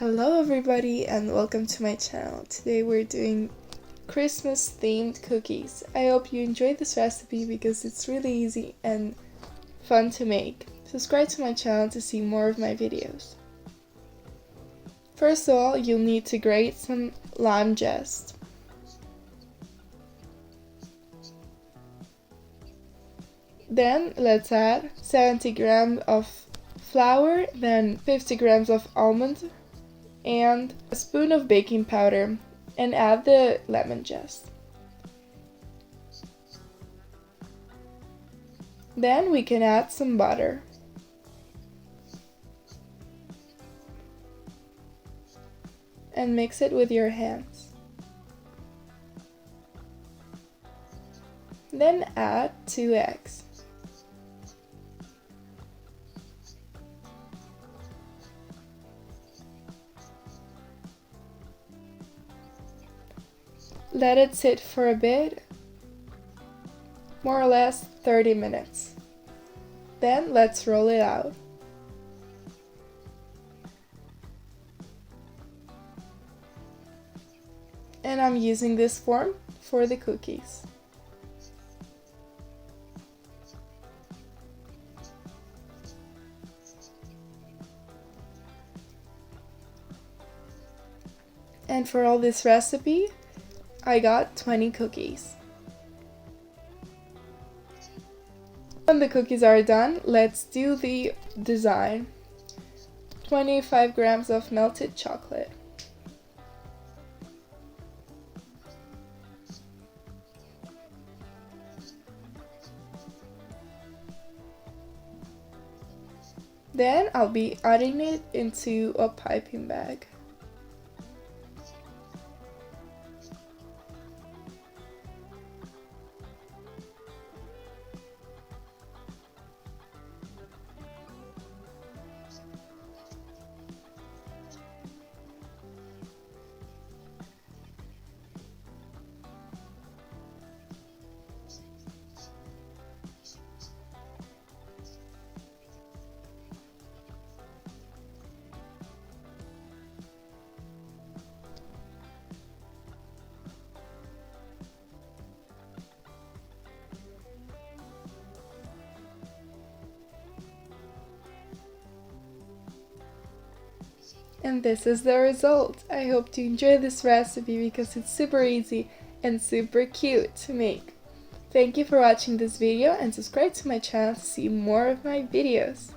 Hello everybody and welcome to my channel. Today we're doing Christmas themed cookies. I hope you enjoyed this recipe because it's really easy and fun to make. Subscribe to my channel to see more of my videos. First of all, you'll need to grate some lime zest. Then let's add 70 grams of flour, then 50 grams of almond, and a spoon of baking powder, and add the lemon zest. Then we can add some butter. And mix it with your hands. Then add 2 eggs. Let it sit for a bit, more or less 30 minutes. Then let's roll it out. And I'm using this form for the cookies. And for all this recipe, I got 20 cookies. When the cookies are done, let's do the design. 25 grams of melted chocolate. Then I'll be adding it into a piping bag. And this is the result. I hope you enjoy this recipe because it's super easy and super cute to make. Thank you for watching this video and subscribe to my channel to see more of my videos.